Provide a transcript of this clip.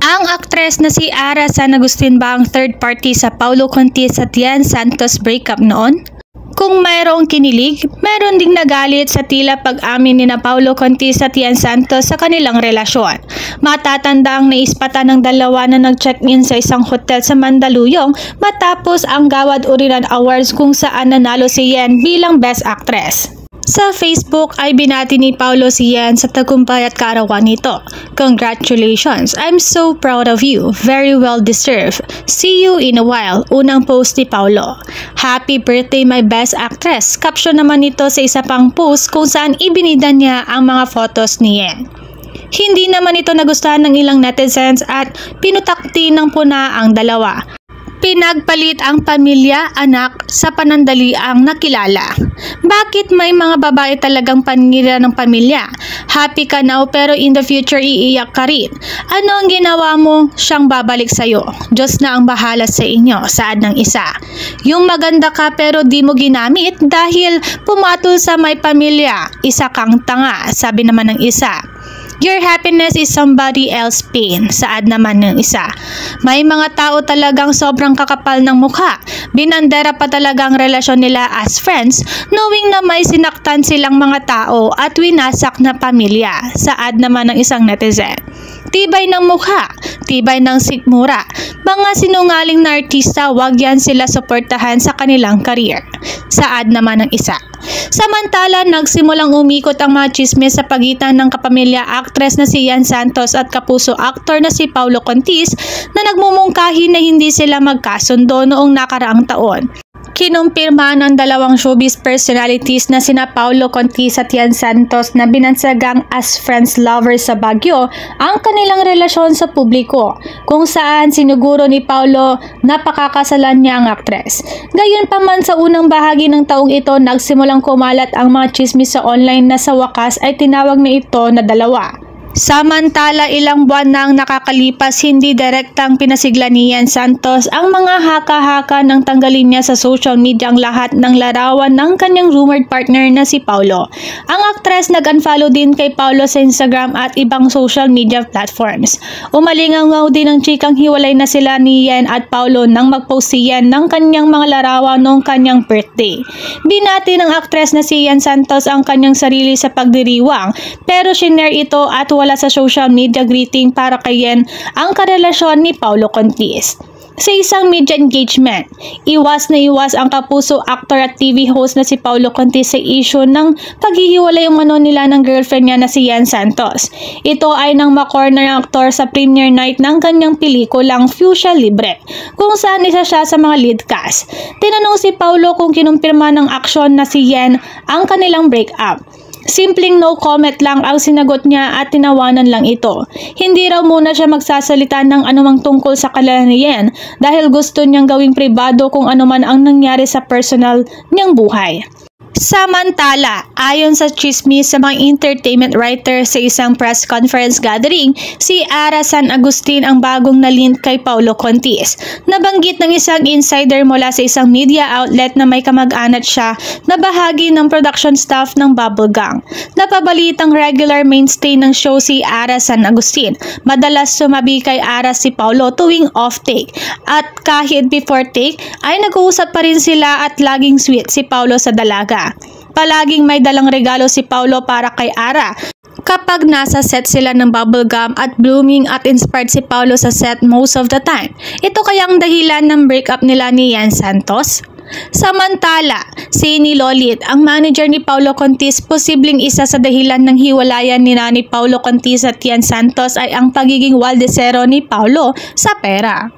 Ang aktres na si Ara San Agustin ba ang third party sa Paulo Contis at Ian Santos breakup noon? Kung mayroong kinilig, meron ding nagalit sa tila pag-amin ni Paulo Contis at Ian Santos sa kanilang relasyon. Matatanda ang naispatan ng dalawa na nag-check-in sa isang hotel sa Mandaluyong matapos ang Gawad Uriran Awards kung saan nanalo si Ian bilang Best Actress. Sa Facebook ay binati ni Paulo si Ian sa tagumpay at kaarawan nito. Congratulations! I'm so proud of you. Very well deserved. See you in a while. Unang post ni Paulo. Happy birthday my best actress. Caption naman nito sa isa pang post kung saan ibinida niya ang mga photos ni Ian. Hindi naman ito nagustuhan ng ilang netizens at pinutakti ng puna ang dalawa. Pinagpalit ang pamilya, anak sa panandaliang nakilala. Bakit may mga babae talagang panira ng pamilya? Happy ka now pero in the future iiyak ka rin. Ano ang ginawa mo? Siyang babalik sa'yo. Diyos na ang bahala sa inyo, saad ng isa. Yung maganda ka pero di mo ginamit dahil pumatol sa may pamilya. Isa kang tanga, sabi naman ng isa. Your happiness is somebody else's pain, saad naman ng isa. May mga tao talagang sobrang kakapal ng mukha. Binandera pa talaga ang relasyon nila as friends, knowing na may sinaktan silang mga tao at winasak na pamilya, saad naman ng isang netizen. Tibay ng mukha, tibay ng sikmura. Mga sinungaling na artista, wag yan sila suportahan sa kanilang career, saad naman ng isa. Samantala, nagsimulang umikot ang mga chismis sa pagitan ng kapamilya actress na si Ian Santos at kapuso actor na si Paulo Contis na nagmumungkahi na hindi sila magkasundo noong nakaraang taon. Kinumpirma ng dalawang showbiz personalities na sina Paulo Contis at Ian Santos na binansagang as friends lovers sa Baguio ang kanilang relasyon sa publiko, kung saan siniguro ni Paulo na pakakasalan niya ang aktres. Gayunpaman sa unang bahagi ng taong ito, nagsimulang kumalat ang mga chismis sa online na sa wakas ay tinawag na ito na dalawa. Samantala, ilang buwan na ang nakakalipas, hindi direktang pinasigla ni Ian Santos ang mga haka-haka nang tanggalin niya sa social media ang lahat ng larawan ng kanyang rumored partner na si Paulo. Ang aktres nag-unfollow din kay Paulo sa Instagram at ibang social media platforms. Umalingaw din ang chikang hiwalay na sila ni Ian at Paulo nang mag-post si Ian ng kanyang mga larawan noong kanyang birthday. Binati ng aktres na si Ian Santos ang kanyang sarili sa pagdiriwang, pero shinare ito at wala sa social media greeting para kay Ian ang karelasyon ni Paulo Contis. Sa isang media engagement, iwas na iwas ang kapuso actor at TV host na si Paulo Contis sa issue ng paghihiwalay umano nila ng girlfriend niya na si Ian Santos. Ito ay nang makorner ang aktor sa premiere night ng kanyang pelikulang Fuchsia Libre, kung saan isa siya sa mga lead cast. Tinanong si Paulo kung kinumpirma ng aksyon na si Ian ang kanilang breakup. Simpleng no comment lang ang sinagot niya at tinawanan lang ito. Hindi raw muna siya magsasalita ng anumang tungkol sa kalala ni Ian dahil gusto niyang gawing pribado kung anuman ang nangyari sa personal niyang buhay. Samantala, ayon sa chismis sa mga entertainment writer sa isang press conference gathering, si Ara San Agustin ang bagong nalint kay Paulo Contis. Nabanggit ng isang insider mula sa isang media outlet na may kamag-anak siya na bahagi ng production staff ng Bubble Gang. Napabalitang regular mainstay ng show si Ara San Agustin. Madalas sumabi kay Ara si Paulo tuwing off-take. At kahit before take, ay nag-uusap pa rin sila at laging sweet si Paulo sa dalaga. Palaging may dalang regalo si Paulo para kay Ara kapag nasa set sila ng Bubble Gum at blooming at inspired si Paulo sa set most of the time. Ito kayang dahilan ng breakup nila ni Ian Santos? Samantala, si Lolit, ang manager ni Paulo Contis, posibleng isa sa dahilan ng hiwalayan ni Paulo Contis at Ian Santos ay ang pagiging waldesero ni Paulo sa pera.